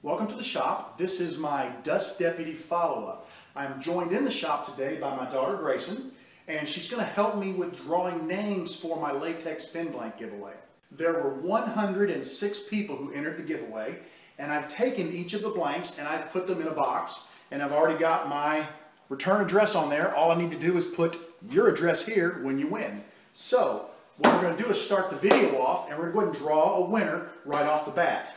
Welcome to the shop. This is my Dust Deputy follow-up. I'm joined in the shop today by my daughter Grayson, and she's going to help me with drawing names for my latex pen blank giveaway. There were 106 people who entered the giveaway, and I've taken each of the blanks and I've put them in a box, and I've already got my return address on there. All I need to do is put your address here when you win. So what we're going to do is start the video off, and we're going to go ahead and draw a winner right off the bat.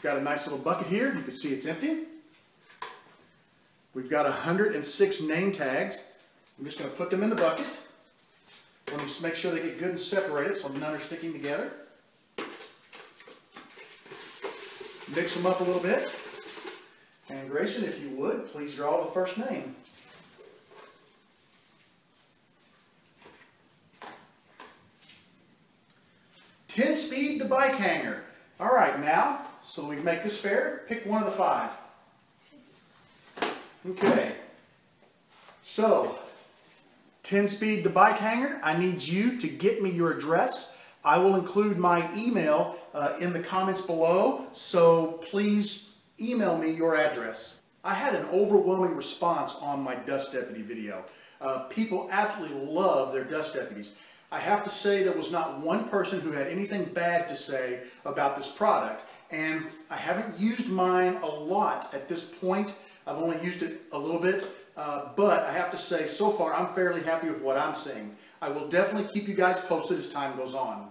Got a nice little bucket here. You can see it's empty. We've got 106 name tags. I'm just going to put them in the bucket. Let me just make sure they get good and separated so none are sticking together. Mix them up a little bit. And Grayson, if you would, please draw the first name. Ten-speed the bike hanger. All right, now, so we can make this fair, pick one of the five. Jesus. Okay. So, 10-speed the bike hanger, I need you to get me your address. I will include my email in the comments below, so please email me your address. I had an overwhelming response on my Dust Deputy video. People absolutely love their Dust Deputies. I have to say there was not one person who had anything bad to say about this product, and I haven't used mine a lot at this point. I've only used it a little bit, but I have to say so far I'm fairly happy with what I'm seeing. I will definitely keep you guys posted as time goes on.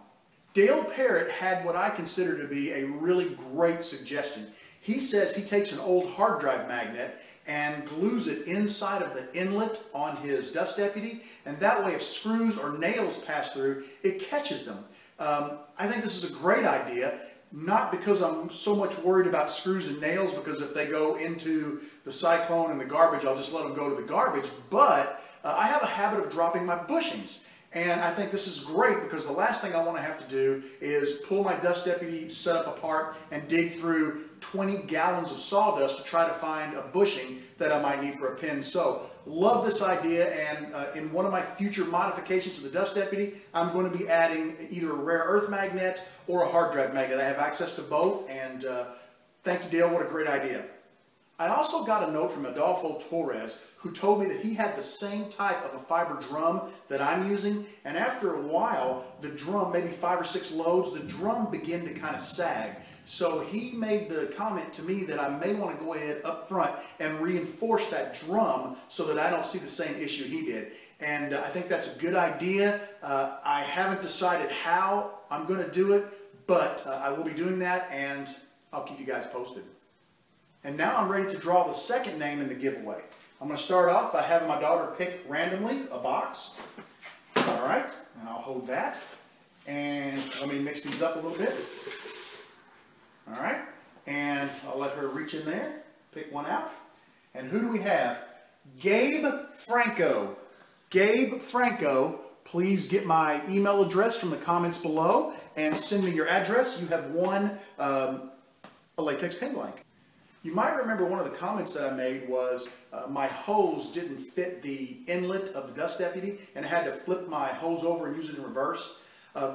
Dale Parrott had what I consider to be a really great suggestion. He says he takes an old hard drive magnet and glues it inside of the inlet on his Dust Deputy, and that way if screws or nails pass through, it catches them. I think this is a great idea, not because I'm so much worried about screws and nails, because if they go into the cyclone and the garbage, I'll just let them go to the garbage, but I have a habit of dropping my bushings. And I think this is great because the last thing I want to have to do is pull my Dust Deputy setup apart and dig through 20 gallons of sawdust to try to find a bushing that I might need for a pin. So, love this idea, and in one of my future modifications to the Dust Deputy, I'm going to be adding either a rare earth magnet or a hard drive magnet. I have access to both, and thank you, Dale. What a great idea. I also got a note from Adolfo Torres, who told me that he had the same type of a fiber drum that I'm using, and after a while, the drum, maybe 5 or 6 loads, the drum began to kind of sag. So he made the comment to me that I may want to go ahead up front and reinforce that drum so that I don't see the same issue he did. And I think that's a good idea. I haven't decided how I'm going to do it, but I will be doing that, and I'll keep you guys posted. And now I'm ready to draw the second name in the giveaway. I'm going to start off by having my daughter pick randomly a box. All right, and I'll hold that. And let me mix these up a little bit. All right, and I'll let her reach in there, pick one out. And who do we have? Gabe Franco. Gabe Franco, please get my email address from the comments below and send me your address. You have won a latex pen blank. You might remember one of the comments that I made was my hose didn't fit the inlet of the Dust Deputy, and I had to flip my hose over and use it in reverse.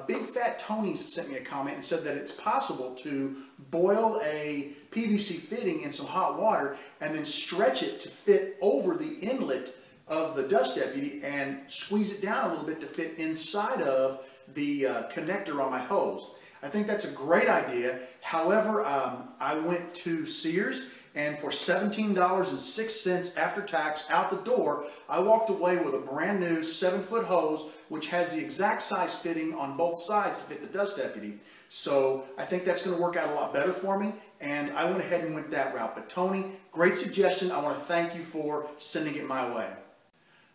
Big Fat Tony's sent me a comment and said that it's possible to boil a PVC fitting in some hot water and then stretch it to fit over the inlet of the Dust Deputy and squeeze it down a little bit to fit inside of the connector on my hose. I think that's a great idea. However, I went to Sears, and for $17.06 after tax out the door, I walked away with a brand new 7-foot hose, which has the exact size fitting on both sides to fit the Dust Deputy. So I think that's going to work out a lot better for me, and I went ahead and went that route. But Tony, great suggestion. I want to thank you for sending it my way.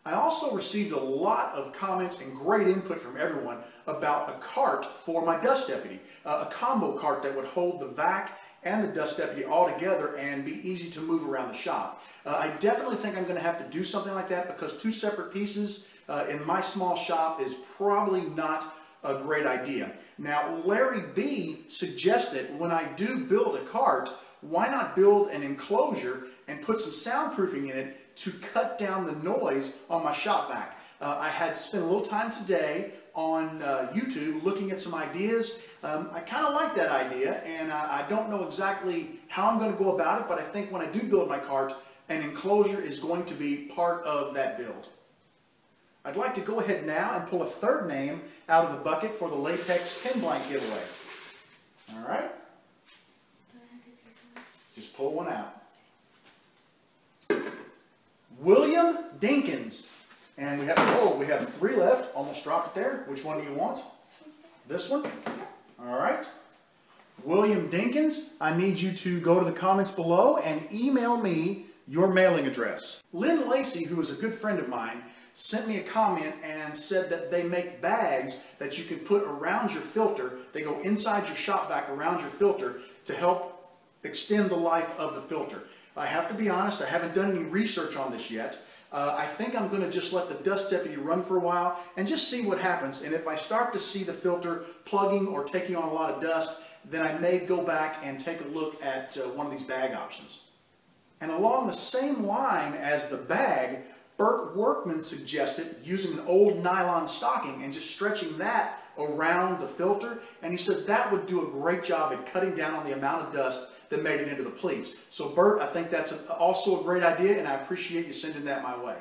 I also received a lot of comments and great input from everyone about a cart for my Dust Deputy, a combo cart that would hold the vac and the Dust Deputy all together and be easy to move around the shop. I definitely think I'm going to have to do something like that because 2 separate pieces in my small shop is probably not a great idea. Now, Larry B suggested when I do build a cart, why not build an enclosure and put some soundproofing in it to cut down the noise on my shop vac. I had spent a little time today on YouTube looking at some ideas. I kind of like that idea, and I don't know exactly how I'm going to go about it, but I think when I do build my cart, an enclosure is going to be part of that build. I'd like to go ahead now and pull a third name out of the bucket for the latex pin blank giveaway. All right? Just pull one out. William Dinkins. And we have 3 left. Almost dropped it there. Which one do you want? This one? All right. William Dinkins, I need you to go to the comments below and email me your mailing address. Lynn Lacey, who is a good friend of mine, sent me a comment and said that they make bags that you can put around your filter. They go inside your shop vac around your filter to help extend the life of the filter. I have to be honest, I haven't done any research on this yet. I think I'm going to just let the Dust Deputy run for a while and just see what happens. And if I start to see the filter plugging or taking on a lot of dust, then I may go back and take a look at one of these bag options. And along the same line as the bag, Burt Workman suggested using an old nylon stocking and just stretching that around the filter. And he said that would do a great job at cutting down on the amount of dust that made it into the pleats. So Bert, I think that's also a great idea, and I appreciate you sending that my way.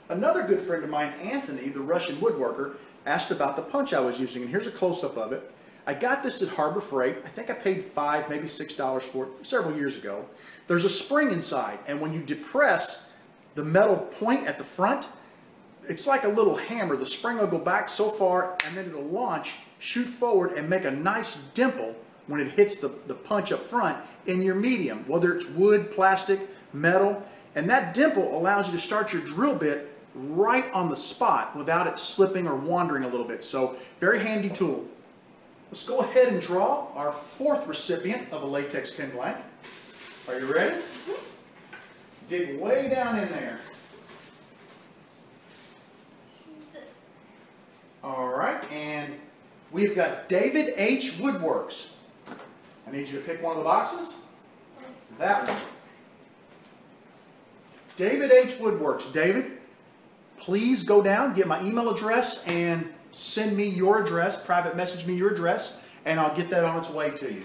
Another good friend of mine, Anthony, the Russian woodworker, asked about the punch I was using, and here's a close-up of it. I got this at Harbor Freight. I think I paid $5, maybe $6 for it several years ago. There's a spring inside, and when you depress the metal point at the front, it's like a little hammer. The spring will go back so far, and then it'll launch, shoot forward, and make a nice dimple when it hits the punch up front in your medium, whether it's wood, plastic, metal. And that dimple allows you to start your drill bit right on the spot without it slipping or wandering a little bit. So, very handy tool. Let's go ahead and draw our 4th recipient of a latex pin blank. Are you ready? Dig way down in there. All right, and we've got David H. Woodworks. I need you to pick one of the boxes. That one. David H. Woodworks. David, please go down, get my email address, and send me your address, private message me your address, and I'll get that on its way to you.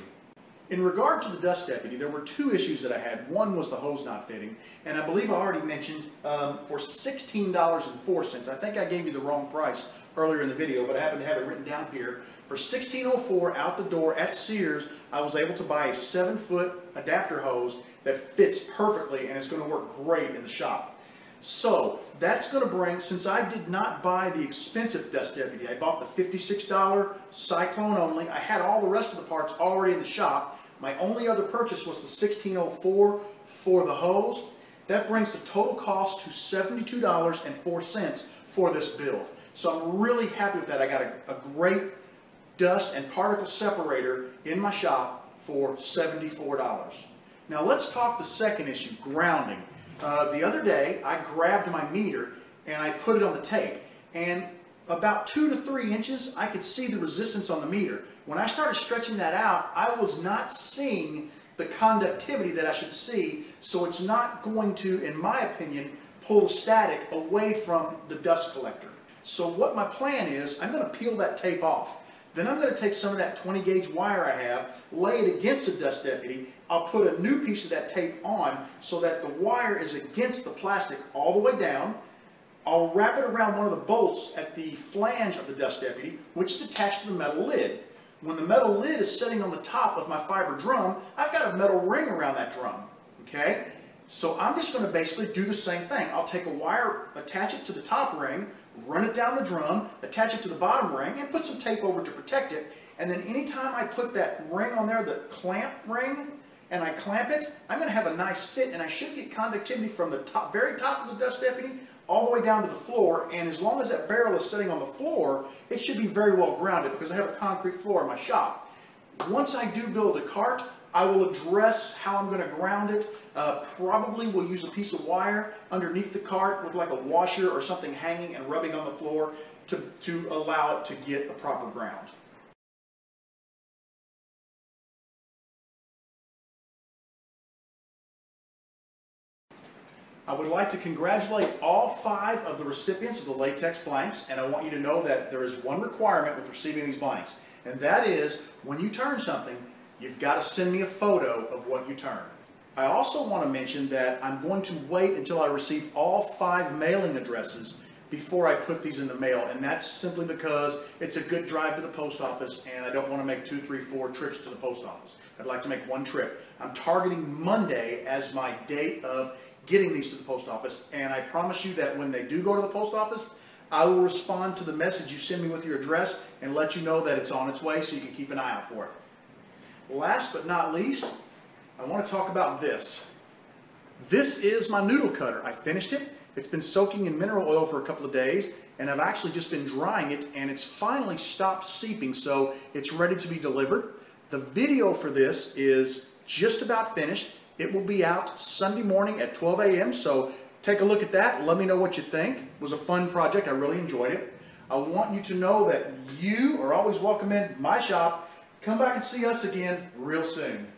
In regard to the Dust Deputy, there were 2 issues that I had. One was the hose not fitting, and I believe I already mentioned for $16.04. I think I gave you the wrong price earlier in the video, but I happen to have it written down here. For $16.04 out the door at Sears, I was able to buy a 7-foot adapter hose that fits perfectly, and it's going to work great in the shop. So that's going to bring, since I did not buy the expensive Dust Deputy, I bought the $56 Cyclone only. I had all the rest of the parts already in the shop. My only other purchase was the $16.04 for the hose. That brings the total cost to $72.04 for this build. So I'm really happy with that. I got a great dust and particle separator in my shop for $74. Now let's talk the second issue, grounding. The other day I grabbed my meter and I put it on the tape, and about 2 to 3 inches I could see the resistance on the meter. When I started stretching that out, I was not seeing the conductivity that I should see, so it's not going to, in my opinion, pull the static away from the dust collector. So what my plan is, I'm going to peel that tape off. Then I'm going to take some of that 20 gauge wire I have, lay it against the Dust Deputy. I'll put a new piece of that tape on so that the wire is against the plastic all the way down. I'll wrap it around one of the bolts at the flange of the Dust Deputy, which is attached to the metal lid. When the metal lid is sitting on the top of my fiber drum, I've got a metal ring around that drum. Okay? So I'm just going to basically do the same thing. I'll take a wire, attach it to the top ring, run it down the drum, attach it to the bottom ring, and put some tape over to protect it. And then anytime I put that ring on there, the clamp ring, and I clamp it, I'm going to have a nice fit, and I should get conductivity from the top, very top of the Dust Deputy all the way down to the floor. And as long as that barrel is sitting on the floor, it should be very well grounded because I have a concrete floor in my shop. Once I do build a cart, I will address how I'm going to ground it. Probably will use a piece of wire underneath the cart with like a washer or something hanging and rubbing on the floor to allow it to get a proper ground. I would like to congratulate all 5 of the recipients of the latex blanks, and I want you to know that there is one requirement with receiving these blanks, and that is when you turn something, you've got to send me a photo of what you turned. I also want to mention that I'm going to wait until I receive all 5 mailing addresses before I put these in the mail, and that's simply because it's a good drive to the post office and I don't want to make 2, 3, 4 trips to the post office. I'd like to make 1 trip. I'm targeting Monday as my date of getting these to the post office, and I promise you that when they do go to the post office, I will respond to the message you send me with your address and let you know that it's on its way so you can keep an eye out for it. Last but not least, I want to talk about this. This is my noodle cutter. I finished it. It's been soaking in mineral oil for a couple of days, and I've actually just been drying it, and it's finally stopped seeping, so it's ready to be delivered. The video for this is just about finished. It will be out Sunday morning at 12 a.m., so take a look at that. Let me know what you think. It was a fun project. I really enjoyed it. I want you to know that you are always welcome in my shop. Come back and see us again real soon.